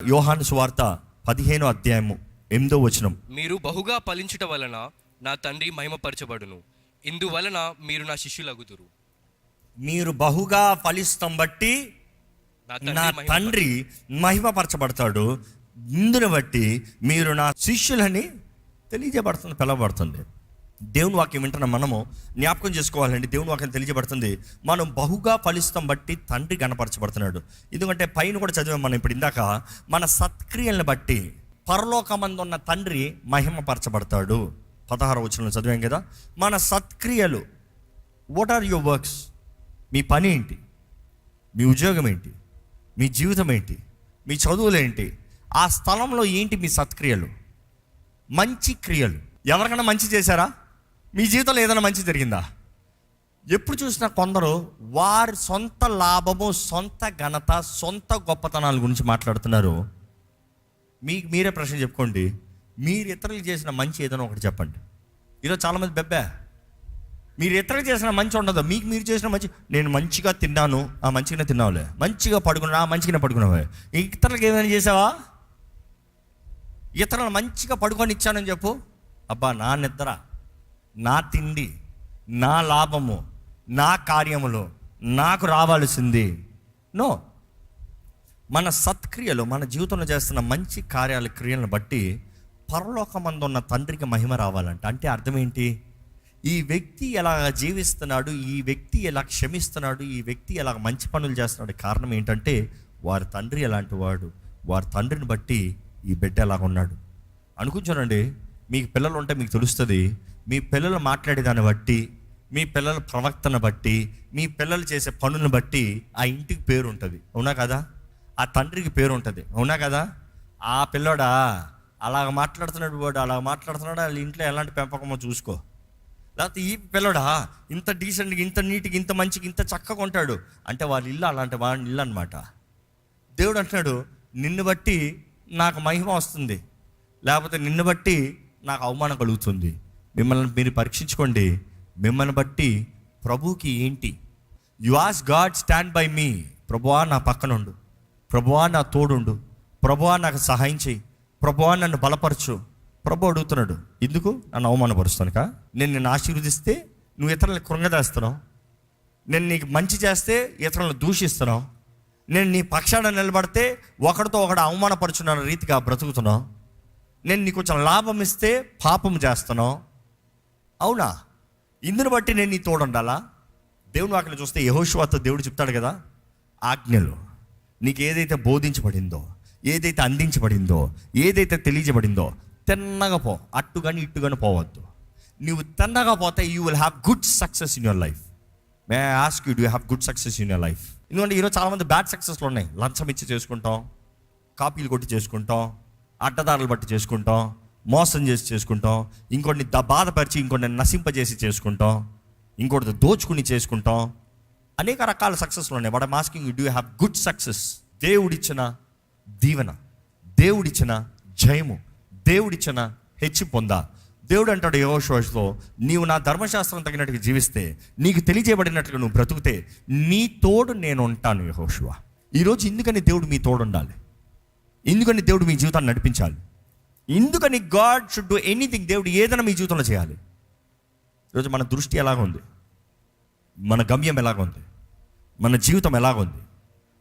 యోహాను సువార్త 15 మీరు బహుగా ఫలించుట వలన నా తండ్రి మహిమపరచబడును, ఇందువలన మీరు నా శిష్యులగుదురు. మీరు బహుగా ఫలిస్తాం బట్టి నా తండ్రి మహిమపరచబడతాడు, ఇందుని బట్టి మీరు నా శిష్యులని పిలవబడుతుంది. దేవుని వాక్యం వింటున్న మనము జ్ఞాపకం చేసుకోవాలండి. దేవుని వాక్యం తెలియజేయబడుతుంది, మనం బహుగా ఫలిస్తాం బట్టి తండ్రి గణపరచబడుతున్నాడు. ఎందుకంటే పైన కూడా చదివాం మనం ఇప్పుడు ఇందాక, మన సత్క్రియలను బట్టి పరలోకమందు ఉన్న తండ్రి మహిమపరచబడతాడు. 16వ వచనంలో చదివాం కదా. మన సత్క్రియలు, వాట్ ఆర్ యువర్ వర్క్స్? మీ పని ఏంటి? మీ ఉద్యోగం ఏంటి? మీ జీవితం ఏంటి? మీ చదువులు ఏంటి? ఆ స్థలంలో ఏంటి మీ సత్క్రియలు? మంచి క్రియలు. ఎవరికైనా మంచి చేశారా? మీ జీవితంలో ఏదైనా మంచి జరిగిందా? ఎప్పుడు చూసినా కొందరు వారి సొంత లాభము, సొంత ఘనత, సొంత గొప్పతనాల గురించి మాట్లాడుతున్నారు. మీరే ప్రశ్న చెప్పుకోండి, మీరు ఇతరులకు చేసిన మంచి ఏదైనా ఒకటి చెప్పండి. ఈరోజు చాలామంది బెబ్బే, మీరు ఇతరులకు చేసిన మంచి ఉండదు, మీకు మీరు చేసిన మంచి. నేను మంచిగా తిన్నాను, ఆ మంచిగానే తిన్నావులే. మంచిగా పడుకున్నా, మంచిగానే పడుకున్నావే. ఇతరులకు ఏమైనా చేసావా? ఇతరులు మంచిగా పడుకొని ఇచ్చానని చెప్పు. అబ్బా, నా నిద్ర, నా తిండి, నా లాభము, నా కార్యములు నాకు రావాల్సింది. నో, మన సత్క్రియలు, మన జీవితంలో చేస్తున్న మంచి కార్యాల క్రియలను బట్టి పరలోకమందు ఉన్న తండ్రికి మహిమ రావాలంట. అంటే అర్థం ఏంటి? ఈ వ్యక్తి ఎలా జీవిస్తున్నాడు, ఈ వ్యక్తి ఎలా క్షమిస్తున్నాడు, ఈ వ్యక్తి ఎలా మంచి పనులు చేస్తున్నాడు, కారణం ఏంటంటే వారి తండ్రి ఎలాంటి వాడు, వారి తండ్రిని బట్టి ఈ బిడ్డ ఎలాగ ఉన్నాడు. అనుకుంటానండి, మీకు పిల్లలు ఉంటే మీకు తెలుస్తుంది. మీ పిల్లలు మాట్లాడేదాన్ని బట్టి, మీ పిల్లల ప్రవర్తన బట్టి, మీ పిల్లలు చేసే పనులను బట్టి ఆ ఇంటికి పేరు ఉంటుంది, అవునా కదా? ఆ తండ్రికి పేరు ఉంటుంది, అవునా కదా? ఆ పిల్లోడా అలాగ మాట్లాడుతున్నాడు, వాడు అలా మాట్లాడుతున్నాడు, వాళ్ళ ఇంట్లో ఎలాంటి పెంపకమో చూసుకో. లేకపోతే ఈ పిల్లడా ఇంత డీసెంట్గా, ఇంత నీట్గా, ఇంత మంచిగా, ఇంత చక్కగా ఉంటాడు అంటే వాళ్ళ ఇల్లు అలాంటి వాడి ఇల్లు అనమాట. దేవుడు అంటున్నాడు, నిన్ను బట్టి నాకు మహిమ వస్తుంది, లేకపోతే నిన్ను బట్టి నాకు అవమానం కలుగుతుంది. మిమ్మల్ని మీరు పరీక్షించుకోండి. మిమ్మల్ని బట్టి ప్రభువుకి ఏంటి? You ask God, stand by me. ప్రభువా నా పక్కనుండు, ప్రభువా నా తోడుండు, ప్రభువా నాకు సహాయం చేయి, ప్రభువా నన్ను బలపరచు. ప్రభు అడుగుతున్నాడు, ఎందుకు? నన్ను అవమానపరుస్తానుకా? నేను నిన్ను ఆశీర్వదిస్తే నువ్వు ఇతరులను కృంగదేస్తున్నావు, నేను నీకు మంచి చేస్తే ఇతరులను దూషిస్తున్నావు, నేను నీ పక్షాన నిలబడితే ఒకరితో ఒకడు అవమానపరుచున్న రీతిగా బ్రతుకుతున్నావు, నేను నీకు కొంచెం లాభం ఇస్తే పాపం చేస్తున్నావు, అవునా? ఇందుని బట్టి నేను నీ తోడుండాలా? దేవుని వాక్యం చూస్తే యెహోషువతో దేవుడు చెప్తాడు కదా, ఆజ్ఞలు నీకు ఏదైతే బోధించబడిందో, ఏదైతే అందించబడిందో, ఏదైతే తెలియజబడిందో తిన్నగా పో, అట్టు కానీ ఇట్టు కానీ పోవద్దు. నువ్వు తిన్నగా పోతే you will have good success in your life. May I ask you, do you have good success in your life? ఎందుకంటే ఈరోజు చాలామంది బ్యాడ్ సక్సెస్లు ఉన్నాయి. లంచం ఇచ్చి చేసుకుంటాం, కాపీలు కొట్టి చేసుకుంటాం, అడ్డదారులు బట్టి చేసుకుంటాం, మోసం చేసి చేసుకుంటాం, ఇంకోటిని బాధపరిచి ఇంకోటిని నశింపజేసి చేసుకుంటాం, ఇంకోటి దోచుకుని చేసుకుంటాం. అనేక రకాల సక్సెస్లు ఉన్నాయి. But I'm asking you, do you have good success? దేవుడిచ్చిన దీవెన, దేవుడిచ్చిన జయము, దేవుడిచ్చిన హెచ్చి పొందా. దేవుడు అంటాడు యెహోషువతో, నీవు నా ధర్మశాస్త్రం తగినట్టుగా జీవిస్తే, నీకు తెలియజేయబడినట్లుగా నువ్వు బ్రతుకుతే నీ తోడు నేను ఉంటాను యెహోషువ. ఈరోజు ఎందుకని దేవుడు మీ తోడు ఉండాలి? ఎందుకని దేవుడు మీ జీవితాన్ని నడిపించాలి? ఎందుకని గాడ్ షుడ్ డూ ఎనీథింగ్? దేవుడు ఏదైనా మీ జీవితంలో చేయాలి. ఈరోజు మన దృష్టి ఎలాగ ఉంది, మన గమ్యం ఎలాగ ఉంది, మన జీవితం ఎలాగ ఉంది?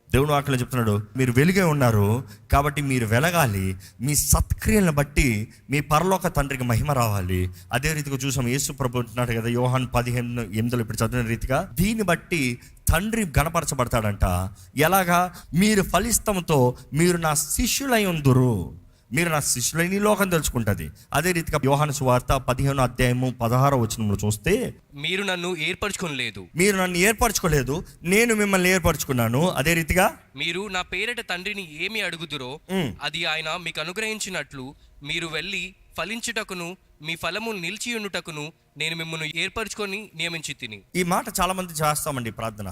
దేవుడు వాక్యంలో చెప్తున్నాడు, మీరు వెలుగే ఉన్నారు కాబట్టి మీరు వెలగాలి. మీ సత్క్రియలను బట్టి మీ పరలోక తండ్రికి మహిమ రావాలి. అదే రీతిగా చూసాం, యేసు ప్రభు అంటున్నాడు కదా, యోహాను 15:8 ఇప్పుడు చదివిన రీతిగా, దీన్ని బట్టి తండ్రి గణపరచబడతాడంట. ఎలాగా? మీరు ఫలితంతో మీరు నా శిష్యులై ఉందురు, మీరు నా శిష్యులైన ఈ లోకం తెలుసుకుంటుంది. అదే రీతిగా యోహాను సువార్త 15:16 చూస్తే, మీరు నన్ను ఏర్పరచుకోలేదు, మీరు నన్ను ఏర్పరచుకోలేదు, నేను మిమ్మల్ని ఏర్పరచుకున్నాను. అదే రీతిగా మీరు నా పేరిట తండ్రిని ఏమి అడుగుదురో అది ఆయన మీకు అనుగ్రహించినట్లు మీరు వెళ్ళి ఫలించుటకును మీ ఫలము నిలిచియుండుటకును నేను మిమ్మల్ని ఏర్పరచుకొని నియమించి తిని. ఈ మాట చాలా మంది చేస్తామండి ప్రార్థన.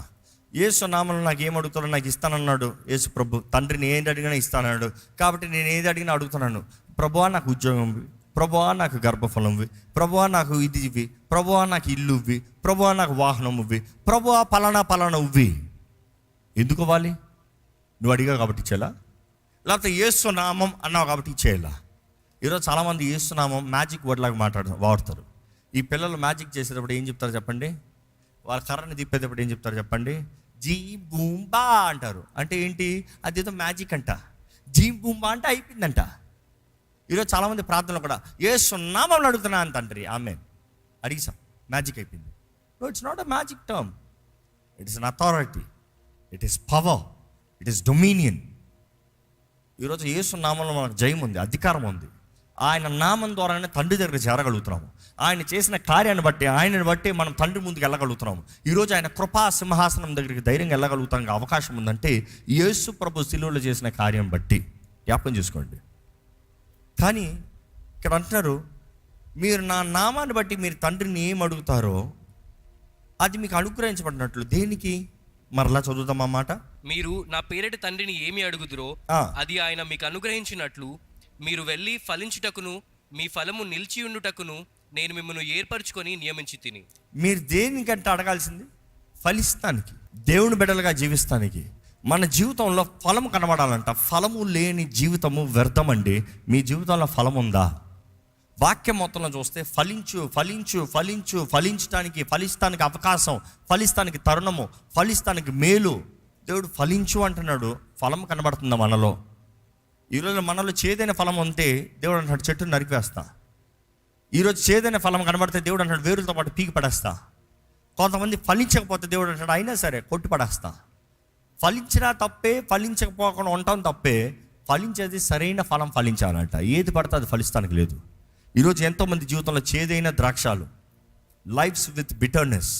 యేసు నామములో నాకు ఏం అడుగుతాడో నాకు ఇస్తానన్నాడు యేసు ప్రభు. తండ్రిని ఏది అడిగినా ఇస్తానన్నాడు, కాబట్టి నేను ఏది అడిగినా అడుగుతున్నాను. ప్రభువా నాకు ఉద్యోగం ఇవ్వి, ప్రభువా నాకు గర్భఫలం ఇవ్వి, ప్రభువా నాకు ఇది ఇవ్వి, ప్రభువా నాకు ఇల్లు ఇవ్వి, ప్రభువా నాకు వాహనం ఇవ్వి, ప్రభువా పలానా ఇవ్వి. ఎందుకు ఇవ్వాలి? నువ్వు అడిగా కాబట్టి ఇచ్చేలా? లేకపోతే యేసునామం అన్నావు కాబట్టి ఇచ్చేయాల. ఈరోజు చాలామంది యేసునామం మ్యాజిక్ వర్డ్ లాగా వాడతారు. ఈ పిల్లలు మ్యాజిక్ చేసేటప్పుడు ఏం చెప్తారు చెప్పండి? వాళ్ళ కర్రని తిప్పేటప్పుడు ఏం చెప్తారు చెప్పండి? జీ బూంబా అంటారు. అంటే ఏంటి? అదేదో మ్యాజిక్ అంట. జీ బూంబా అంటే అయిపోయిందంట. ఈరోజు చాలామంది ప్రార్థనలు కూడా యేసునామంలో అడుగుతున్నా అంత అంటారు. ఆమె అడిగిసాం, మ్యాజిక్ అయిపోయింది. No, it's not a magic term. It is an authority, it is power, it is dominion. ఈరోజు యేసు నామంలో మనకు జయం ఉంది, అధికారం ఉంది. ఆయన నామం ద్వారానే తండ్రి దగ్గర చేరగలుగుతున్నాము. ఆయన చేసిన కార్యాన్ని బట్టి, ఆయనని బట్టి మనం తండ్రి ముందుకు వెళ్ళగలుగుతున్నాము. ఈరోజు ఆయన కృపా సింహాసనం దగ్గరికి ధైర్యంగా వెళ్ళగలుగుతానికి అవకాశం ఉందంటే యేసు ప్రభు శిలువలో చేసిన కార్యం బట్టి. జ్ఞాపకం చేసుకోండి. కానీ ఇక్కడ అంటున్నారు, మీరు నా నామాన్ని బట్టి మీరు తండ్రిని ఏం అడుగుతారో అది మీకు అనుగ్రహించబడినట్లు. దేనికి? మరలా చదువుతాం ఆ మాట. మీరు నా పేరిట తండ్రిని ఏమి అడుగుదురో అది ఆయన మీకు అనుగ్రహించినట్లు మీరు వెళ్ళి ఫలించుటకును మీ ఫలము నిలిచి ఉండుటకును నేను మిమ్మల్ని ఏర్పరచుకొని నియమించి తిని. మీరు దేనికంటే అడగాల్సింది? ఫలిస్తానికి, దేవుని బిడ్డలుగా జీవిస్తానికి. మన జీవితంలో ఫలము కనబడాలంట. ఫలము లేని జీవితము వ్యర్థమండి. మీ జీవితంలో ఫలం ఉందా? వాక్యం మొత్తంలో చూస్తే ఫలించు ఫలించు ఫలించు, ఫలిస్తానికి అవకాశం, ఫలిస్తానికి తరుణము, ఫలిస్తానికి మేలు. దేవుడు ఫలించు అంటున్నాడు. ఫలం కనబడుతుందా మనలో? ఈరోజు మనలో చేదైన ఫలం ఉంటే దేవుడు అంటాడు చెట్టును నరికివేస్తా. ఈరోజు చేదైన ఫలం కనబడితే దేవుడు అంటాడు వేరులతో పాటు పీకి పడేస్తా. కొంతమంది ఫలించకపోతే దేవుడు అంటాడు అయినా సరే కొట్టి పడేస్తా. ఫలించినా తప్పే, ఫలించకపోకుండా ఉంటాం తప్పే. ఫలించేది సరైన ఫలం ఫలించాలంట. ఏది పడితే అది ఫలిస్తానికి లేదు. ఈరోజు ఎంతోమంది జీవితంలో చేదైన ద్రాక్షాలు, lives with bitterness,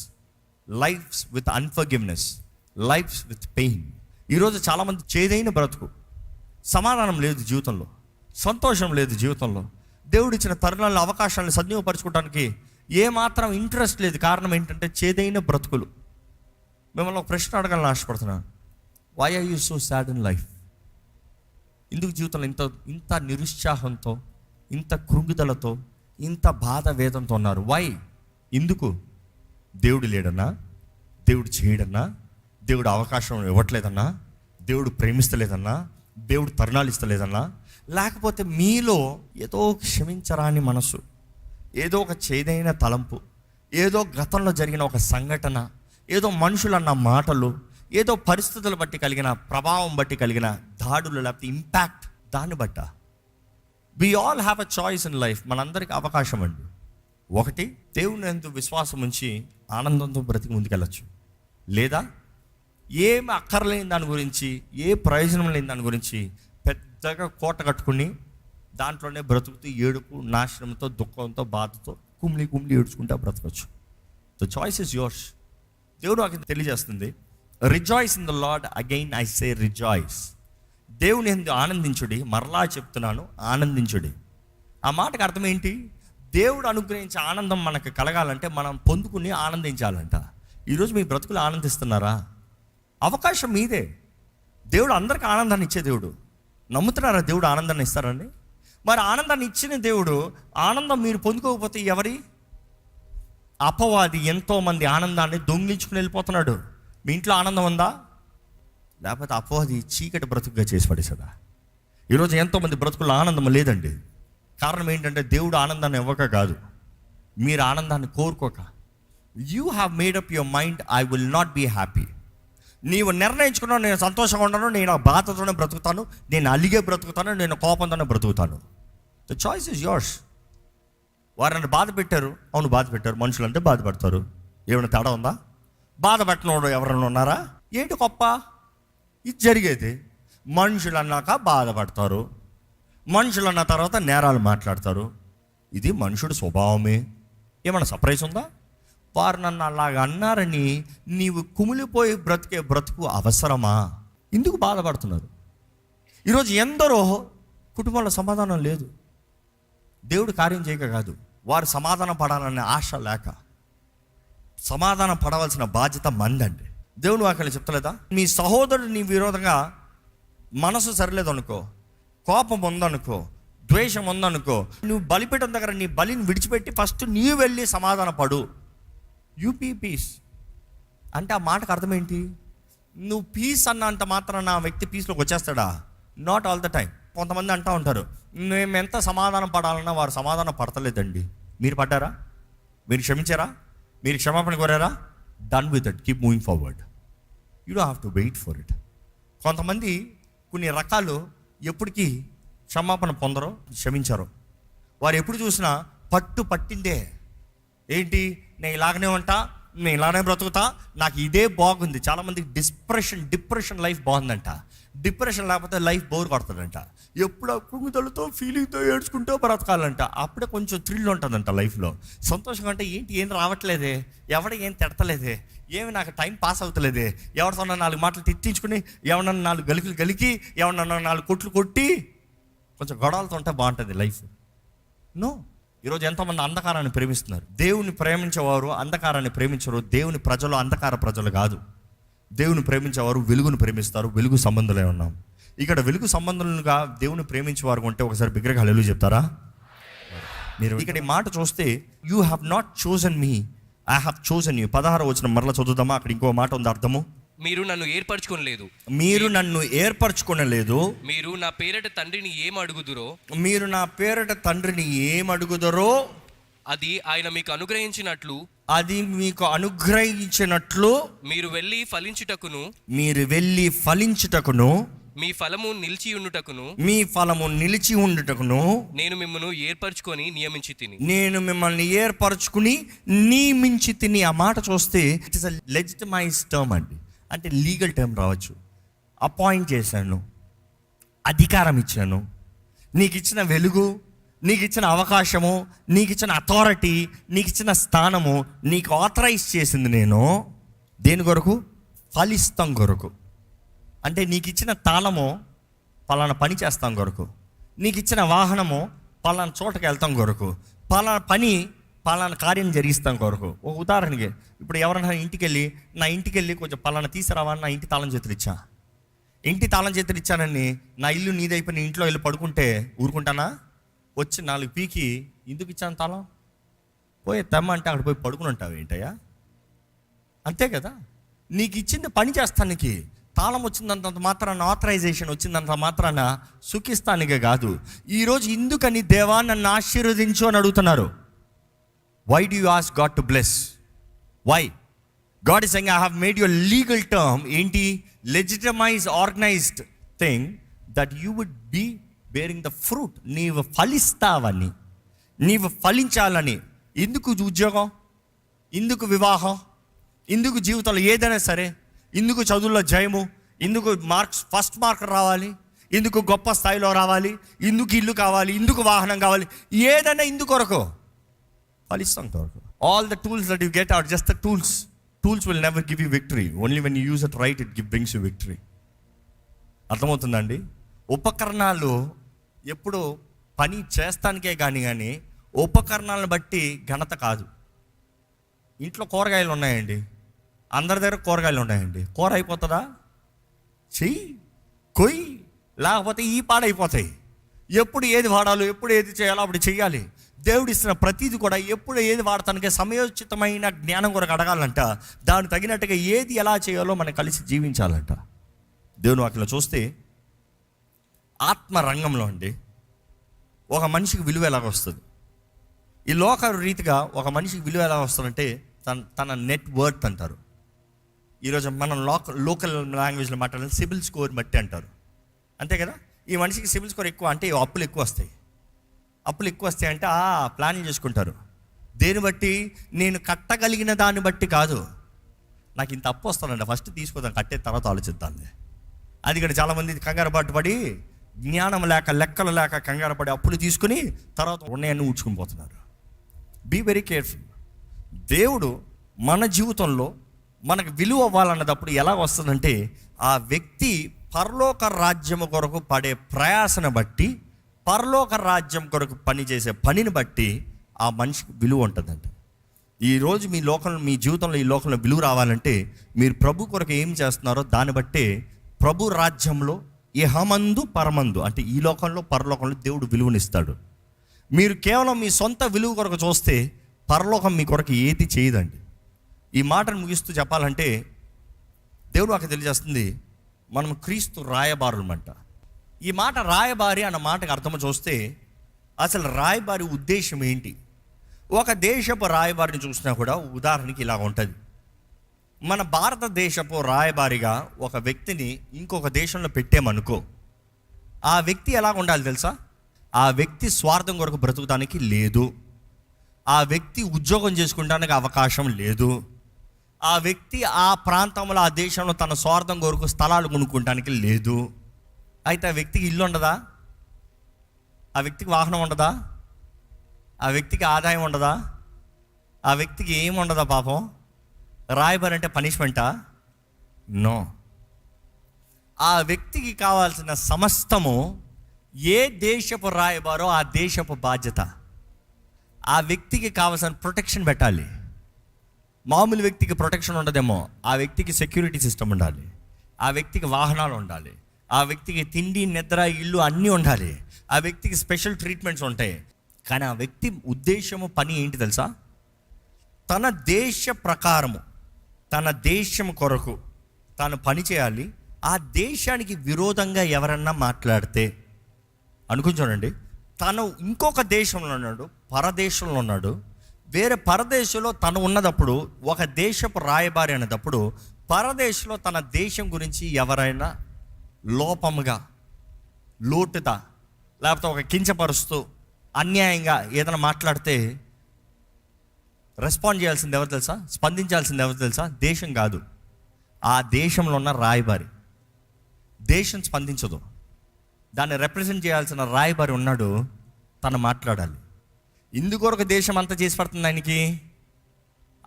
lives with unforgiveness, lives with pain. ఈరోజు చాలామంది చేదైన బ్రతుకు, సమాధానం లేదు జీవితంలో, సంతోషం లేదు జీవితంలో. దేవుడు ఇచ్చిన తరుణాలను, అవకాశాలను సద్వినియోగపరచుకోవడానికి ఏమాత్రం ఇంట్రెస్ట్ లేదు. కారణం ఏంటంటే చేదైన బ్రతుకులు. మిమ్మల్ని ఒక ప్రశ్న అడగాలని ఆశపడుతున్నాను. Why are you so sad in life? ఎందుకు జీవితంలో ఇంత నిరుత్సాహంతో, ఇంత కృంగుదలతో, ఇంత బాధ వేదంతో ఉన్నారు? వై? ఎందుకు? దేవుడు లేడన్నా? దేవుడు చేయడన్నా? దేవుడు అవకాశం ఇవ్వట్లేదన్నా? దేవుడు ప్రేమిస్తలేదన్నా? దేవుడు తరుణాలు ఇస్తలేదన్నా? లేకపోతే మీలో ఏదో క్షమించరాని మనసు, ఏదో ఒక చేదైన తలంపు, ఏదో గతంలో జరిగిన ఒక సంఘటన, ఏదో మనుషులన్న మాటలు, ఏదో పరిస్థితులు బట్టి కలిగిన ప్రభావం బట్టి కలిగిన దాడులు, లేకపోతే ఇంపాక్ట్, దాన్ని బట్ట. We all have a choice in life. మనందరికీ అవకాశం అండి. ఒకటి, దేవుని యందు విశ్వాసం ఉంచి ఆనందంతో బ్రతికి ముందుకెళ్ళచ్చు. లేదా ఏమి అక్కర్లేని దాని గురించి, ఏ ప్రయోజనం లేని దాని గురించి పెద్దగా కోట కట్టుకుని దాంట్లోనే బ్రతుకుతూ ఏడుపు, నాశనంతో, దుఃఖంతో, బాధతో కుమిలి ఏడ్చుకుంటూ బ్రతకచ్చు. The choice is yours. దేవుడు నాకు తెలియజేస్తుంది, rejoice in the Lord, again I say rejoice. దేవుని యందు ఆనందించుడి. మరలా చెప్తున్నాను, ఆనందించుడి. ఆ మాటకు అర్థం ఏంటి? దేవుడు అనుగ్రహించే ఆనందం మనకు కలగాలంటే మనం పొందుకుని ఆనందించాలంట. ఈరోజు మీ బ్రతుకులు ఆనందిస్తున్నారా? అవకాశం మీదే. దేవుడు అందరికీ ఆనందాన్ని ఇచ్చే దేవుడు. నమ్ముతున్నారా దేవుడు ఆనందాన్ని ఇస్తారని? మరి ఆనందాన్ని ఇచ్చిన దేవుడు, ఆనందం మీరు పొందుకోకపోతే ఎవరి? అపవాది ఎంతోమంది ఆనందాన్ని దొంగిలించుకుని వెళ్ళిపోతున్నాడు. మీ ఇంట్లో ఆనందం ఉందా? లేకపోతే అపవాది చీకటి బ్రతుకుగా చేసి పడేసాడా? ఈరోజు ఎంతోమంది బ్రతుకుల్లో ఆనందం లేదండి. కారణం ఏంటంటే దేవుడు ఆనందాన్ని ఇవ్వక కాదు, మీరు ఆనందాన్ని కోరుకోక. You have made up your mind, I will not be happy. నీవు నిర్ణయించుకున్నావు, నేను సంతోషంగా ఉన్నాను, నేను ఆ బాధతోనే బ్రతుకుతాను, నేను అలిగే బ్రతుకుతాను, నేను కోపంతోనే బ్రతుకుతాను. The choice is yours. వారిని బాధ పెట్టారు, అవును బాధ పెట్టారు. మనుషులంటే బాధపడతారు. ఏమైనా తేడా ఉందా? బాధ పెట్టినోడు ఎవరైనా ఉన్నారా? ఏంటి గొప్ప? ఇది జరిగేది. మనుషులు అన్నాక బాధపడతారు, మనుషులు అన్న తర్వాత నేరాలు మాట్లాడతారు. ఇది మనుషుడు స్వభావమే. ఏమన్నా సర్ప్రైజ్ ఉందా? వారు నన్ను అలాగ అన్నారని నీవు కుమిలిపోయి బ్రతికే బ్రతుకు అవసరమా? ఎందుకు బాధపడుతున్నారు? ఈరోజు ఎందరో కుటుంబంలో సమాధానం లేదు. దేవుడు కార్యం చేయక కాదు, వారు సమాధానం పడాలనే ఆశ లేక. సమాధానం పడవలసిన బాధ్యత మందండి. దేవుడు వాక్యాలు చెప్తలేదా? మీ సహోదరుడు నీ విరోధంగా మనసు సరిలేదు అనుకో, కోపం ఉందనుకో, ద్వేషం ఉందనుకో, నువ్వు బలిపీఠం దగ్గర నీ బలిని విడిచిపెట్టి ఫస్ట్ నీవు వెళ్ళి సమాధాన పడు. యూపీ పీస్ అంటే ఆ మాటకు అర్థం ఏంటి? నువ్వు పీస్ అన్నంత మాత్రం నా వ్యక్తి పీస్లోకి వచ్చేస్తాడా? Not all the time. కొంతమంది అంటూ ఉంటారు, మేము ఎంత సమాధానం పడాలన్నా వారు సమాధానం పడతలేదండి. మీరు పడ్డారా? మీరు క్షమించారా? మీరు క్షమాపణ కోరారా? Done with it, keep moving forward. You don't have to wait for it. కొంతమంది కొన్ని రకాలు ఎప్పటికీ క్షమాపణ పొందరో, క్షమించారో. వారు ఎప్పుడు చూసినా పట్టిందే ఏంటి, నేను ఇలాగనే ఉంటా, నేను ఇలానే బ్రతుకుతా, నాకు ఇదే బాగుంది. చాలామందికి డిప్రెషన్ లైఫ్ బాగుందంట. డిప్రెషన్ లేకపోతే లైఫ్ బోర్ కొడుతుందంట. ఎప్పుడు కుంగుదలతో ఫీలింగ్తో ఏడ్చుకుంటూ బ్రతకాలంట. అప్పుడే కొంచెం థ్రిల్ ఉంటుందంట లైఫ్లో. సంతోషంగా అంటే ఏం రావట్లేదే, ఏం తిడతలేదే, ఏమి నాకు టైం పాస్ అవుతలేదే, ఎవరితో 4 మాటలు తిట్టించుకుని, ఎవరన్నా 4 గలికలు గలికి, ఎవరన్నా 4 కొట్లు కొట్టి కొంచెం గొడవలతో ఉంటే బాగుంటుంది లైఫ్. నో, ఈరోజు ఎంతోమంది అంధకారాన్ని ప్రేమిస్తున్నారు. దేవుని ప్రేమించేవారు అంధకారాన్ని ప్రేమించరు. దేవుని ప్రజలు అంధకార ప్రజలు కాదు. దేవుని ప్రేమించేవారు వెలుగును ప్రేమిస్తారు. వెలుగు సంబంధులే ఉన్నాం. ఇక్కడ వెలుగు సంబంధులుగా దేవుని ప్రేమించేవారు ఉంటే ఒకసారి బిగ్గరగా హల్లెలూయా చెప్తారా? మీరు ఇక్కడ ఈ మాట చూస్తే, you have not chosen me, I have chosen you. 16వ వచనం మరలా చదువుదామా? అక్కడ ఇంకో మాట ఉంది, అర్థము. మీరు నన్ను ఏర్పరచుకోలేదు, మీరు నన్ను ఏర్పరచుకోనలేదు. మీరు నా పేరట తండ్రిని ఏం అడుగుదురో, మీరు నా పేరట తండ్రిని ఏం అడుగుదరో అది ఆయన మీకు అనుగ్రహించినట్లు, అది మీకు అనుగ్రహించినట్లు మీరు వెళ్ళి ఫలించుటకును, మీ ఫలము నిలిచి ఉండుటకును నేను మిమ్మల్ని ఏర్పరచుకొని నియమించి తిని. ఆ మాట చూస్తే ఇట్ ఇస్ అ లెజిటిమైజ్డ్ టర్మ్ అండి. అంటే లీగల్ టర్మ్ రావచ్చు. అపాయింట్ చేశాను, అధికారం ఇచ్చాను, నీకు ఇచ్చిన వెలుగు, నీకు ఇచ్చిన అవకాశము, నీకు ఇచ్చిన అథారిటీ, నీకు ఇచ్చిన స్థానము, నీకు ఆథరైజ్ చేసింది నేను. దేని కొరకు? ఫలిస్తాం కొరకు. అంటే నీకు ఇచ్చిన తాళము పలానా పని చేస్తాం కొరకు, నీకు ఇచ్చిన వాహనము పలానా చోటకి వెళ్తాం కొరకు, పలానా కార్యం జరిగిస్తాం కొరకు. ఒక ఉదాహరణకి, ఇప్పుడు ఎవరైనా నా ఇంటికి వెళ్ళి కొంచెం పలానా తీసుకురావా, నా ఇంటి తాళం చేతులు ఇచ్చా. ఇంటి తాళం చేతులు ఇచ్చానని నా ఇల్లు నీదైపోయి నీ ఇంట్లో వెళ్ళి పడుకుంటే ఊరుకుంటానా? వచ్చి 4 పీకి ఎందుకు ఇచ్చాను తాళం, పోయి తెమ్మంటే అక్కడ పోయి పడుకుని ఉంటావు ఏంటయ్యా? అంతే కదా. నీకు ఇచ్చింది పని చేస్తానికి. తాళం వచ్చిందంత మాత్రాన, ఆథరైజేషన్ వచ్చిందంత మాత్రాన సుఖిస్తానికే కాదు. ఈరోజు ఎందుకని దేవా నన్ను ఆశీర్వదించు అని అడుగుతున్నారు. Why do you ask God to bless? Why? God is saying, I have made your legal term. ఏంటి? Legitimise organised thing that you would be bearing the fruit. నీవు ఫలిస్తావని, నీవు ఫలించాలని. ఎందుకు ఉద్యోగం, ఎందుకు వివాహం, ఎందుకు జీవితంలో ఏదైనా సరే, ఎందుకు చదువుల్లో జయము, ఎందుకు ఫస్ట్ మార్క్ రావాలి, ఎందుకు గొప్ప స్థాయిలో రావాలి, ఎందుకు ఇల్లు కావాలి, ఎందుకు వాహనం కావాలి, ఏదైనా ఇందుకు కొరకు ఫలిస్తాం కొరకు. All the tools that you get are just the tools. Tools will never give you victory. Only when you use it right it brings you victory. అర్థమవుతుందండి? ఉపకరణాలు ఎప్పుడు పని చేస్తానికే కానీ ఉపకరణాలను బట్టి ఘనత కాదు. ఇంట్లో కూరగాయలు ఉన్నాయండి, అందరి దగ్గర కూరగాయలు ఉన్నాయండి. కూర అయిపోతుందా? చెయ్యి, కొయ్యి, లేకపోతే ఈ పాడైపోతాయి. ఎప్పుడు ఏది వాడాలో, ఎప్పుడు ఏది చేయాలో అప్పుడు చెయ్యాలి. దేవుడు ఇస్తున్న ప్రతిదీ కూడా ఎప్పుడు ఏది వాడటానికి సమయోచితమైన జ్ఞానం కొరకు అడగాలంట. దానికి తగినట్టుగా ఏది ఎలా చేయాలో మనం కలిసి జీవించాలంట. దేవుని వాక్యంలో చూస్తే ఆత్మ రంగంలో అండి ఒక మనిషికి విలువ ఎలాగ వస్తుంది. ఈ లోక రీతిగా ఒక మనిషికి విలువ ఎలా వస్తుందంటే తన నెట్ వర్త్ అంటారు. ఈరోజు మనం లోకల్ లాంగ్వేజ్లో మాట్లాడాలి, సిబిల్ స్కోర్ బట్టి అంటారు. అంతే కదా. ఈ మనిషికి సిబిల్ స్కోర్ ఎక్కువ అంటే అప్పులు ఎక్కువ వస్తాయి. అప్పులు ఎక్కువ వస్తాయి అంటే ప్లానింగ్ చేసుకుంటారు. దేని బట్టి? నేను కట్టగలిగిన దాన్ని బట్టి కాదు. నాకు ఇంత అప్పు వస్తుందండి, ఫస్ట్ తీసుకోదాం, కట్టే తర్వాత ఆలోచిద్దాంలే. అది ఇక్కడ చాలామంది కంగారు పడి, జ్ఞానం లేక, లెక్కలు లేక కంగారు పడి అప్పులు తీసుకుని తర్వాత ఉన్నాయన్నీ ఊడ్చుకుని పోతున్నారు. Be very careful. దేవుడు మన జీవితంలో మనకు విలువ అవ్వాలన్నదప్పుడు ఎలా వస్తుందంటే, ఆ వ్యక్తి పరలోక రాజ్యము కొరకు పడే ప్రయాసను బట్టి, పరలోక రాజ్యం కొరకు పనిచేసే పనిని బట్టి ఆ మనిషికి విలువ ఉంటుందంట. ఈరోజు మీ జీవితంలో, ఈ లోకంలో విలువ రావాలంటే మీరు ప్రభు కొరకు ఏం చేస్తున్నారో దాన్ని బట్టే ప్రభు రాజ్యంలో ఇహమందు పరమందు, అంటే ఈ లోకంలో పరలోకంలో దేవుడు విలువనిస్తాడు. మీరు కేవలం మీ సొంత విలువ కొరకు చూస్తే పరలోకం మీ కొరకు ఏది చేయదండి. ఈ మాటను ముగిస్తూ చెప్పాలంటే, దేవుడు నాకు తెలియజేస్తుంది, మనం క్రీస్తు రాయబారులమంట. ఈ మాట రాయబారి అన్న మాటకు అర్థం చూస్తే అసలు రాయబారి ఉద్దేశం ఏంటి? ఒక దేశపు రాయబారిని చూసినా కూడా ఉదాహరణకి ఇలా ఉంటుంది. మన భారతదేశపు రాయబారిగా ఒక వ్యక్తిని ఇంకొక దేశంలో పెట్టామనుకో, ఆ వ్యక్తి ఎలా ఉండాలి తెలుసా? ఆ వ్యక్తి స్వార్థం కొరకు బ్రతుకుతానికి లేదు, ఆ వ్యక్తి ఉద్యోగం చేసుకుంటానికి అవకాశం లేదు, ఆ వ్యక్తి ఆ ప్రాంతంలో ఆ దేశంలో తన స్వార్థం కొరకు స్థలాలు కొనుక్కోవడానికి లేదు. అయితే ఆ వ్యక్తికి ఇల్లు ఉండదా? ఆ వ్యక్తికి వాహనం ఉండదా? ఆ వ్యక్తికి ఆదాయం ఉండదా? ఆ వ్యక్తికి ఏమి ఉండదా? పాపం రాయబారి అంటే పనిష్మెంటా? నో. ఆ వ్యక్తికి కావాల్సిన సమస్తము ఏ దేశపు రాయబారో ఆ దేశపు బాధ్యత. ఆ వ్యక్తికి కావాల్సిన ప్రొటెక్షన్ పెట్టాలి. మామూలు వ్యక్తికి ప్రొటెక్షన్ ఉండదేమో, ఆ వ్యక్తికి సెక్యూరిటీ సిస్టమ్ ఉండాలి, ఆ వ్యక్తికి వాహనాలు ఉండాలి, ఆ వ్యక్తికి తిండి నిద్ర ఇల్లు అన్నీ ఉండాలి, ఆ వ్యక్తికి స్పెషల్ ట్రీట్మెంట్స్ ఉంటాయి. కానీ ఆ వ్యక్తి ఉద్దేశము పని ఏంటి తెలుసా? తన దేశ ప్రకారము తన దేశం కొరకు తాను పని చేయాలి. ఆ దేశానికి విరోధంగా ఎవరన్నా మాట్లాడితే అనుకుని చూడండి, తను ఇంకొక దేశంలో ఉన్నాడు, పరదేశంలో ఉన్నాడు, వేరే పరదేశంలో తను ఉన్నదప్పుడు ఒక దేశపు రాయబారి అనేటప్పుడు పరదేశంలో తన దేశం గురించి ఎవరైనా లోపముగా లోటుతా లేకపోతే ఒక కించపరుస్తూ అన్యాయంగా ఏదైనా మాట్లాడితే రెస్పాండ్ చేయాల్సింది ఎవరు తెలుసా? స్పందించాల్సింది ఎవరు తెలుసా? దేశం కాదు, ఆ దేశంలో ఉన్న రాయబారి. దేశం స్పందించదు, దాన్ని రిప్రజెంట్ చేయాల్సిన రాయబారి ఉన్నాడు, తను మాట్లాడాలి. ఇందుకొరకు దేశం అంతా చేసి పడుతుంది ఆయనకి,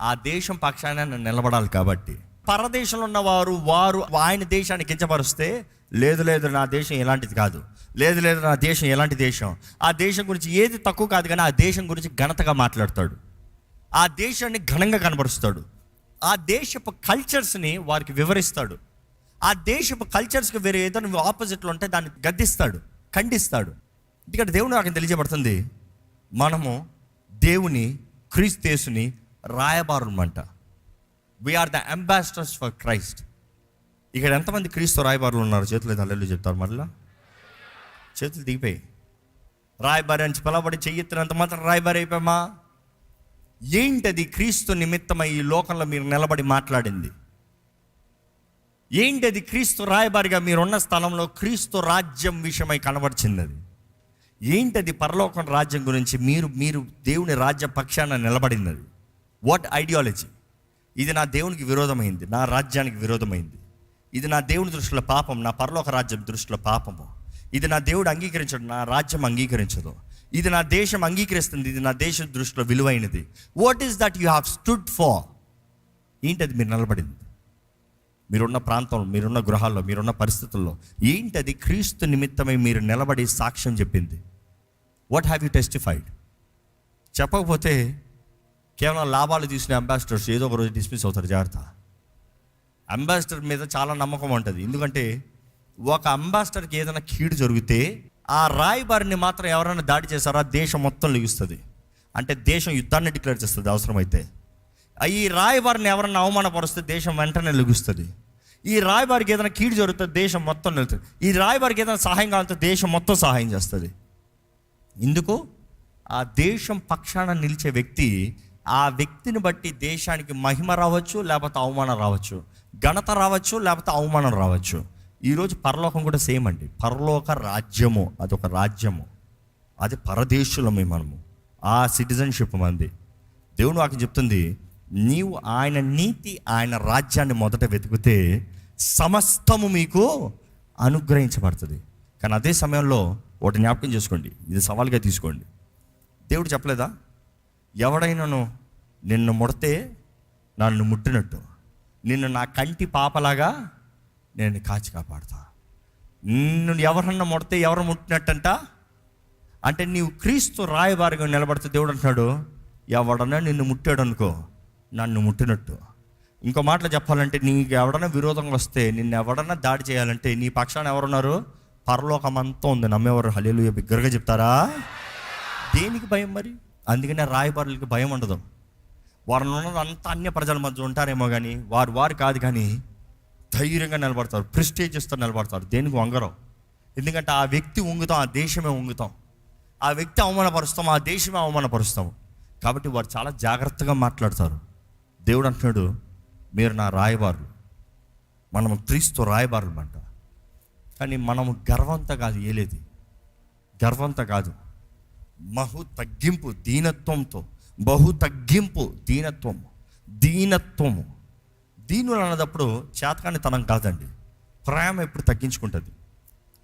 ఆ దేశం పక్షాన నిలబడాలి. కాబట్టి పరదేశంలో ఉన్నవారు ఆయన దేశాన్ని కించపరుస్తే, లేదు నా దేశం ఎలాంటిది కాదు, లేదు నా దేశం ఎలాంటి దేశం, ఆ దేశం గురించి ఏది తక్కువ కాదు, కానీ ఆ దేశం గురించి ఘనతగా మాట్లాడతాడు, ఆ దేశాన్ని ఘనంగా కనబరుస్తాడు, ఆ దేశపు కల్చర్స్ని వారికి వివరిస్తాడు, ఆ దేశపు కల్చర్స్కి వేరే ఏదైనా ఆపోజిట్లో ఉంటే దాన్ని గద్దిస్తాడు, ఖండిస్తాడు. ఎందుకంటే దేవుడు నాకు తెలియజేయబడుతుంది, మనము దేవుని క్రీస్తుని రాయబారులమంట. We are the ambassadors for Christ. ఇక్కడ ఎంతమంది క్రీస్తు రాయబారులు ఉన్నారు? చేతులు హల్లెలూయా చెప్తారు. మళ్ళీ చేతులు దిగిపోయి రాయబారి అని పిలవబడి చెయ్యెత్తినంత మాత్రం రాయబారి అయిపోయామా? ఏంటది క్రీస్తు నిమిత్తమై ఈ లోకంలో మీరు నిలబడి మాట్లాడింది? ఏంటది క్రీస్తు రాయబారిగా మీరున్న స్థలంలో క్రీస్తు రాజ్యం విషయమై కనబడిచింది? అది ఏంటది? పరలోకం రాజ్యం గురించి మీరు దేవుని రాజ్య పక్షాన నిలబడింది. అది వాట్ ఐడియాలజీ? ఇది నా దేవునికి విరోధమైంది, నా రాజ్యానికి విరోధమైంది, ఇది నా దేవుని దృష్టిలో పాపం, నా పరలోక రాజ్యం దృష్టిలో పాపము, ఇది నా దేవుడు అంగీకరించడు, నా రాజ్యం అంగీకరించదు, ఇది నా దేశం అంగీకరిస్తుంది, ఇది నా దేశం దృష్టిలో విలువైనది. What is that you have stood for? ఏంటది మీరు నిలబడింది? మీరున్న ప్రాంతంలో, మీరున్న గృహాల్లో, మీరున్న పరిస్థితుల్లో ఏంటది క్రీస్తు నిమిత్తమై మీరు నిలబడి సాక్ష్యం చెప్పింది? What have you testified? చెప్పకపోతే కేవలం లాభాలు తీసుకునే అంబాసిడర్స్ ఏదో ఒక రోజు డిస్మిస్ అవుతారు. జాగ్రత్త. అంబాసిడర్ మీద చాలా నమ్మకం ఉంటుంది. ఎందుకంటే ఒక అంబాసిడర్కి ఏదైనా కీడు జరిగితే ఆ రాయబారిని మాత్రం ఎవరైనా దాడి చేశారో ఆ దేశం మొత్తం లెగుస్తుంది. అంటే దేశం యుద్ధాన్ని డిక్లేర్ చేస్తుంది అవసరమైతే. ఈ రాయబారిని ఎవరైనా అవమానపరుస్తే దేశం వెంటనే లెగుస్తుంది. ఈ రాయబారికి ఏదైనా కీడు జరుగుతుంది, దేశం మొత్తం నిలుతుంది. ఈ రాయబారికి ఏదైనా సహాయం కావాలంటే దేశం మొత్తం సహాయం చేస్తుంది. ఎందుకు? ఆ దేశం పక్షాన నిలిచే వ్యక్తి, ఆ వ్యక్తిని బట్టి దేశానికి మహిమ రావచ్చు, లేకపోతే అవమానం రావచ్చు, ఘనత రావచ్చు, లేకపోతే అవమానం రావచ్చు. ఈరోజు పరలోకం కూడా సేమ్ అండి. పరలోక రాజ్యము అదొక రాజ్యము, అది పరదేశులమే మనము, ఆ సిటిజన్షిప్ మంది. దేవుడు నాకు చెప్తుంది, నీవు ఆయన నీతి ఆయన రాజ్యాన్ని మొదట వెతికితే సమస్తము మీకు అనుగ్రహించబడుతుంది. కానీ అదే సమయంలో ఒకటి జ్ఞాపకం చేసుకోండి, ఇది సవాల్గా తీసుకోండి. దేవుడు చెప్పలేదా, ఎవడైనాను నిన్ను ముడితే నన్ను ముట్టినట్టు, నిన్ను నా కంటి పాపలాగా నేను కాచి కాపాడుతా. నిన్ను ఎవరన్నా ముడితే ఎవరు ముట్టినట్టంట? అంటే నీవు క్రీస్తు రాయబారిగా నిలబడితే దేవుడు అంటున్నాడు, ఎవడన్నా నిన్ను ముట్టాడు అనుకో నన్ను ముట్టినట్టు. ఇంకో మాటలు చెప్పాలంటే, నీకు ఎవడన్నా విరోధంగా వస్తే, నిన్ను ఎవడన్నా దాడి చేయాలంటే నీ పక్షాన ఎవరున్నారు? పరలోకం అంతా ఉంది. నమ్మేవారు హల్లెలూయా బిగ్గరగా చెప్తారా? దేనికి భయం మరి? అందుకనే రాయబారులకి భయం ఉండదు. వారిని ఉన్నది అంతా అన్య ప్రజల మధ్య ఉంటారేమో కానీ వారు కాదు, కానీ ధైర్యంగా నిలబడతారు, ప్రెస్టేజెస్తో నిలబడతారు. దేనికి వంగరం. ఎందుకంటే ఆ వ్యక్తి ఉంగుతాం, ఆ దేశమే ఉంగుతాం. ఆ వ్యక్తి అవమానపరుస్తాం, ఆ దేశమే అవమానపరుస్తాం. కాబట్టి వారు చాలా జాగ్రత్తగా మాట్లాడతారు. దేవుడు అంటున్నాడు, మీరు నా రాయబారులు. మనం క్రీస్తు రాయబారులు అంట. కానీ మనము గర్వంతో కాదు ఏలేది, గర్వంతో కాదు, బహు తగ్గింపు దీనత్వంతో, బహు తగ్గింపు దీనత్వము. దీనులు అన్నదప్పుడు చేతకానితనం కాదండి. ప్రేమ ఎప్పుడు తగ్గించుకుంటుంది,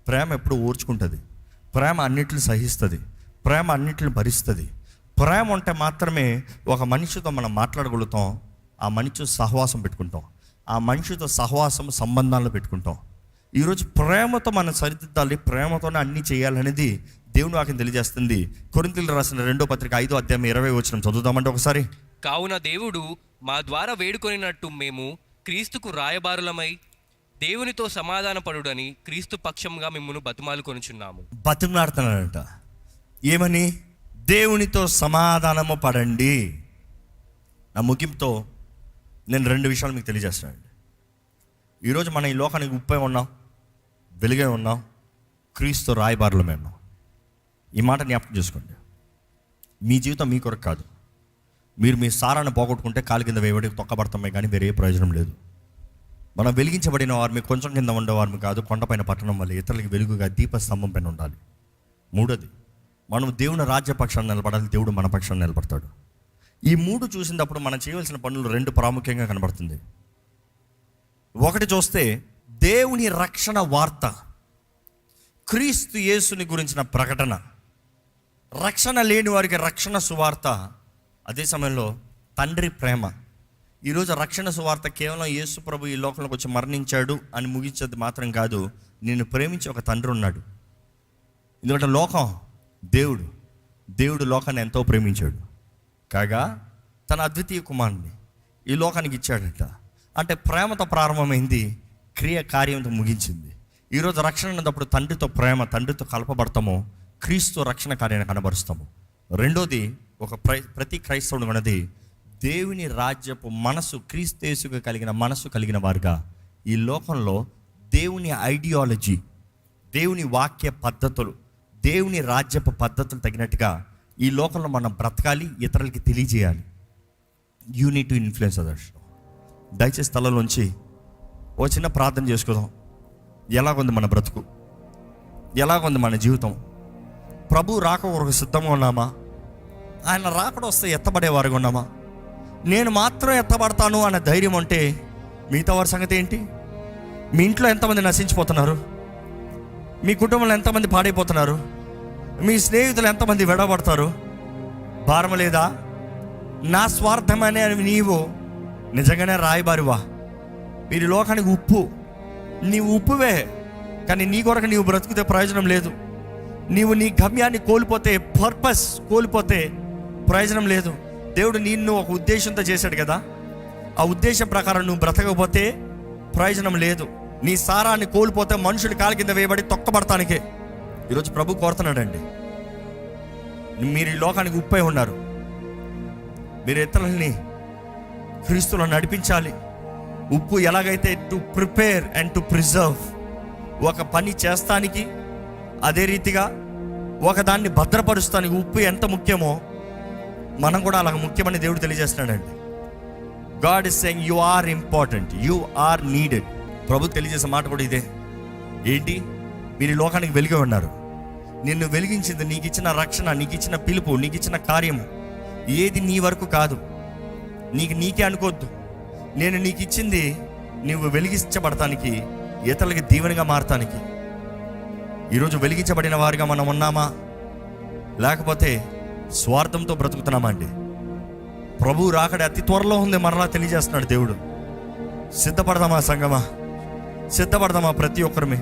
ప్రేమ ఎప్పుడు ఓర్చుకుంటుంది, ప్రేమ అన్నిటిని సహిస్తుంది, ప్రేమ అన్నిటిని భరిస్తుంది. ప్రేమ ఉంటే మాత్రమే ఒక మనిషితో మనం మాట్లాడగలుగుతాం, ఆ మనిషితో సహవాసం పెట్టుకుంటాం, ఆ మనిషితో సహవాసం సంబంధాలను పెట్టుకుంటాం. ఈరోజు ప్రేమతో మనం సరిదిద్దాలి, ప్రేమతోనే అన్నీ చేయాలనేది దేవుని వాక్యం తెలియజేస్తుంది. కొరింథీయులకు రాసిన 2వ పత్రిక 5వ అధ్యాయం 20వ వచనం చదువుదామంటే ఒకసారి. కావున దేవుడు మా ద్వారా వేడుకొనినట్టు మేము క్రీస్తుకు రాయబారులమై దేవునితో సమాధానపడుడని క్రీస్తు పక్షంగా మిమ్మల్ని బతిమాలుకొనుచున్నాము. బతిమలాడుతున్నాడంట. ఏమని? దేవునితో సమాధానము పడండి. నా ముగింపుతో నేను 2 విషయాలు మీకు తెలియజేస్తానండి. ఈరోజు మనం ఈ లోకానికి ఉప్పై ఉన్నాం, వెలుగే ఉన్నాం, క్రీస్తు రాయబారులమే ఉన్నాం. ఈ మాట జ్ఞాపకం చేసుకోండి. మీ జీవితం మీ కొరకు కాదు. మీరు మీ సారాన్ని పోగొట్టుకుంటే కాలు కింద వేయబడి తొక్కబడతామే కానీ వేరే ప్రయోజనం లేదు. మనం వెలిగించబడిన వారిని కొంచెం కింద ఉండేవారిని కాదు, కొండపైన పట్టణం వల్ల ఇతరులకి వెలుగుగా దీపస్తంభం పైన ఉండాలి. 3వది, మనం దేవుని రాజ్యపక్షాన్ని నిలబడాలి, దేవుడు మన పక్షాన్ని నిలబడతాడు. ఈ 3 చూసినప్పుడు మనం చేయవలసిన పనులు 2 ప్రాముఖ్యంగా కనబడుతుంది. ఒకటి చూస్తే దేవుని రక్షణ వార్త, క్రీస్తు యేసుని గురించిన ప్రకటన, రక్షణ లేని వారికి రక్షణ సువార్త. అదే సమయంలో తండ్రి ప్రేమ. ఈరోజు రక్షణ సువార్త కేవలం యేసు ప్రభు ఈ లోకంలోకి వచ్చి మరణించాడు అని ముగించేది మాత్రం కాదు, నిన్ను ప్రేమించి ఒక తండ్రి ఉన్నాడు. ఎందుకంటే లోకం, దేవుడు లోకాన్ని ఎంతో ప్రేమించాడు కాగా తన అద్వితీయ కుమారుని ఈ లోకానికి ఇచ్చాడట. అంటే ప్రేమతో ప్రారంభమైంది, కార్యంతో ముగించింది. ఈరోజు రక్షణ అన్నప్పుడు తండ్రితో ప్రేమ, తండ్రితో కలపబడతాము, క్రీస్తు రక్షణ కార్యాన్ని కనబరుస్తాము. 2వది, ప్రతి క్రైస్తవుడు అన్నది దేవుని రాజ్యపు మనసు, క్రీస్తు కలిగిన మనసు కలిగిన వారుగా ఈ లోకంలో దేవుని ఐడియాలజీ, దేవుని వాక్య పద్ధతులు, దేవుని రాజ్యపు పద్ధతులు తగినట్టుగా ఈ లోకంలో మనం బ్రతకాలి, ఇతరులకి తెలియజేయాలి. You need to influence others. దయచేసి స్థలంలోంచి ఓ చిన్న ప్రార్థన చేసుకుందాం. ఎలాగుంది మన బ్రతుకు, ఎలాగుంది మన జీవితం? ప్రభు రాక కొరకు సిద్ధంగా ఉన్నామా? ఆయన రాకడ వస్తే ఎత్తబడేవారుగా ఉన్నామా? నేను మాత్రం ఎత్తబడతాను అనే ధైర్యం అంటే మిగతా వారి సంగతి ఏంటి? మీ ఇంట్లో ఎంతమంది నశించిపోతున్నారు? మీ కుటుంబంలో ఎంతమంది పాడైపోతున్నారు? మీ స్నేహితులు ఎంతమంది విడబడతారు? భారం లేదా? నా స్వార్థమనే నీవు నిజంగానే రాయబారివా? మీరు లోకానికి ఉప్పు, నీవు ఉప్పువే, కానీ నీ కొరకు నీవు బ్రతుకుతే ప్రయోజనం లేదు. నీవు నీ గమ్యాన్ని కోల్పోతే, పర్పస్ కోల్పోతే ప్రయోజనం లేదు. దేవుడు నిన్ను ఒక ఉద్దేశంతో చేశాడు కదా, ఆ ఉద్దేశం ప్రకారం నువ్వు బ్రతకపోతే ప్రయోజనం లేదు. నీ సారాన్ని కోల్పోతే మనుషులు కాలు కింద వేయబడి తొక్కబడటానికే. ఈరోజు ప్రభు కోరుతున్నాడండి, మీరు ఈ లోకానికి ఉప్పై ఉన్నారు, మీరు ఇతరులని క్రీస్తులో నడిపించాలి. ఉప్పు ఎలాగైతే to prepare and to preserve, ఒక పని చేస్తానికి, అదే రీతిగా ఒకదాన్ని భద్రపరుస్తానికి ఉప్పు ఎంత ముఖ్యమో మనం కూడా అలాగ ముఖ్యమని దేవుడు తెలియజేస్తున్నాడండి. God is saying you are important, you are needed. ప్రభు తెలియజేసే మాట కూడా ఇదే. ఏంటి? మీరు ఈ లోకానికి వెలిగి ఉన్నారు. నిన్ను వెలిగించింది, నీకు ఇచ్చిన రక్షణ, నీకు ఇచ్చిన పిలుపు, నీకు ఇచ్చిన కార్యము ఏది నీ వరకు కాదు, నీకే అనుకోవద్దు. నేను నీకు ఇచ్చింది నువ్వు వెలిగించబడటానికి, ఇతరులకి దీవెనగా మారటానికి. ఈరోజు వెలిగించబడిన వారిగా మనం ఉన్నామా, లేకపోతే స్వార్థంతో బ్రతుకుతున్నామా అండి? ప్రభు రాకడ అతి త్వరలో ఉంది, మరలా తెలియజేస్తున్నాడు దేవుడు. సిద్ధపడదామా సంగమా? సిద్ధపడదామా? ప్రతి ఒక్కరమే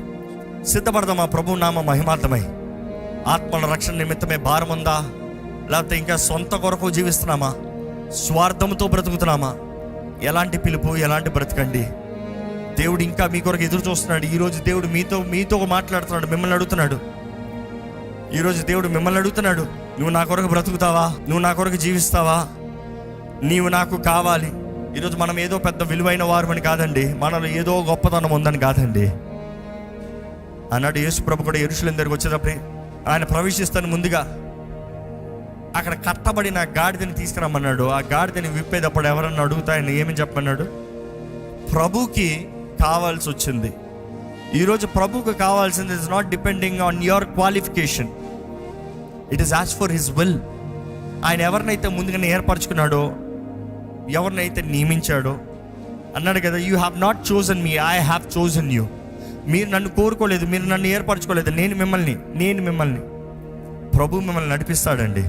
సిద్ధపడదామా? ప్రభు నామ మహిమార్థమై ఆత్మల రక్షణ నిమిత్తమే భారం ఉందా, లేకపోతే ఇంకా సొంత కొరకు జీవిస్తున్నామా? స్వార్థంతో బ్రతుకుతున్నామా? ఎలాంటి పిలుపు, ఎలాంటి బ్రతకండి? దేవుడు ఇంకా మీ కొరకు ఎదురు చూస్తున్నాడు. ఈరోజు దేవుడు మీతో మాట్లాడుతున్నాడు, మిమ్మల్ని అడుగుతున్నాడు. ఈరోజు దేవుడు మిమ్మల్ని అడుగుతున్నాడు, నువ్వు నా కొరకు బ్రతుకుతావా? నువ్వు నా కొరకు జీవిస్తావా? నీవు నాకు కావాలి. ఈరోజు మనం ఏదో పెద్ద విలువైన వారమని కాదండి, మనలో ఏదో గొప్పతనం ఉందని కాదండి. ఆనాడు యేసు ప్రభు కూడా యెరూషలేము దగ్గరికి వచ్చేటప్పుడే ఆయన ప్రవేశిస్తాను ముందుగా అక్కడ కట్టబడిన గాడిదని తీసుకురమ్మన్నాడు. ఆ గాడిదని విప్పేటప్పుడు ఎవరన్నా అడుగుతా ఆయన ఏమని చెప్పమన్నాడు? ప్రభుకి కావాల్సి వచ్చింది. ఈరోజు ప్రభుకి కావాల్సింది is not depending on your qualification, it is as for his will. ఆయన ఎవరినైతే ముందుగానే ఏర్పరచుకున్నాడో, ఎవరినైతే నియమించాడో, అన్నాడు కదా, you have not chosen me, I have chosen you. మీరు నన్ను కోరుకోలేదు, మీరు నన్ను ఏర్పరచుకోలేదు, నేను మిమ్మల్ని ప్రభు మిమ్మల్ని నడిపిస్తాడండి.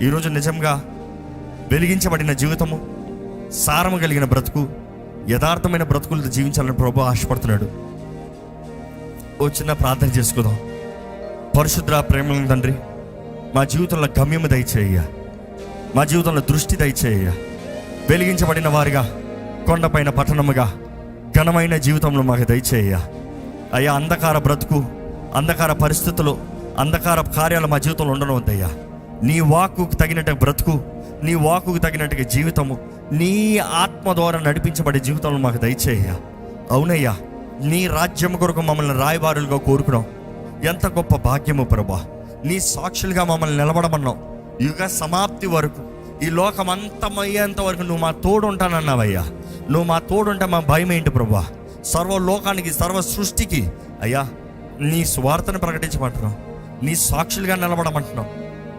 ఈరోజు నిజంగా వెలిగించబడిన జీవితము, సారము కలిగిన బ్రతుకు, యథార్థమైన బ్రతుకులతో జీవించాలని ప్రభు ఆశపడుతున్నాడు. ఓ చిన్న ప్రార్థన చేసుకుందాం. పరిశుద్ధ ప్రేమల తండ్రి, మా జీవితంలో గమ్యము దయచేయ, మా జీవితంలో దృష్టి దయచేయ. వెలిగించబడిన వారిగా, కొండపైన పట్టణముగా, ఘనమైన జీవితంలో మాకు దయచేయ అయ్యా. అంధకార బ్రతుకు, అంధకార పరిస్థితులు, అంధకార కార్యాలు మా జీవితంలో ఉండడం వద్దయ్యా. నీ వాక్కుకు తగినట్టుగా బ్రతుకు, నీ వాక్కుకు తగినట్టుగా జీవితము, నీ ఆత్మ ద్వారా నడిపించబడే జీవితంలో మాకు దయచేయ. అవునయ్యా, నీ రాజ్యం కొరకు మమ్మల్ని రాయబారులుగా కోరుకున్నాం. ఎంత గొప్ప భాగ్యము ప్రభా. నీ సాక్షులుగా మమ్మల్ని నిలబడమన్నావు. యుగ సమాప్తి వరకు, ఈ లోకం అంతమయ్యేంత వరకు నువ్వు మా తోడు ఉంటానన్నావయ్యా. నువ్వు మా తోడు ఉంటే మా భయం ఏంటి ప్రభా? సర్వలోకానికి, సర్వ సృష్టికి అయ్యా నీ స్వార్థను ప్రకటించమంటున్నావు, నీ సాక్షులుగా నిలబడమంటున్నావు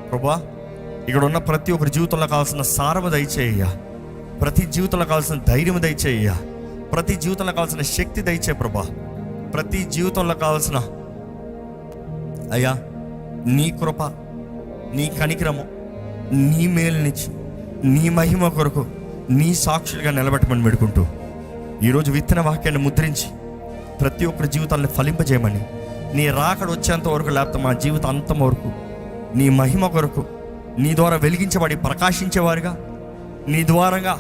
ప్రభా. ఇక్కడ ఉన్న ప్రతి ఒక్కరి జీవితంలో కావాల్సిన సారము దయచేయ్యా, ప్రతి జీవితంలో కావాల్సిన ధైర్యం దయచేయ్యా, ప్రతి జీవితంలో కావాల్సిన శక్తి దయచే ప్రభా. ప్రతి జీవితంలో కావాల్సిన అయ్యా నీ కృప, నీ కనికరము, నీ మేలునిచ్చి నీ మహిమ కొరకు నీ సాక్షులుగా నిలబెట్టమని వేడుకుంటూ, ఈరోజు విత్తన వాక్యాన్ని ముద్రించి ప్రతి ఒక్కరి జీవితాన్ని ఫలింపజేయమని, నీ రాకడ వచ్చేంత వరకు, లేకపోతే మా జీవితం అంతం వరకు నీ మహిమ కొరకు, నీ ద్వారా వెలిగించబడి ప్రకాశించేవారుగా, నీ ద్వారంగా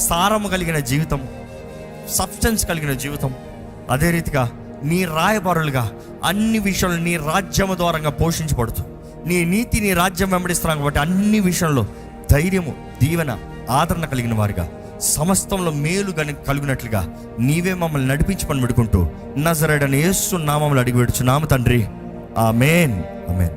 సారము కలిగిన జీవితం, సబ్స్టెన్స్ కలిగిన జీవితం, అదే రీతిగా నీ రాయబారులుగా అన్ని విషయాలు నీ రాజ్యము ద్వారంగా పోషించబడుతూ, నీ నీతి, నీ రాజ్యం వెంబడిస్తున్నాం కాబట్టి అన్ని విషయంలో ధైర్యము, దీవెన, ఆదరణ కలిగిన వారిగా, సమస్తంలో మేలు కలిగినట్లుగా నీవే మమ్మల్ని నడిపించమని పెడుకుంటూ, నజరేయుడైన యేసు నామములో అడిగి వేడుచున్నాము తండ్రి. ఆమేన్, ఆమేన్.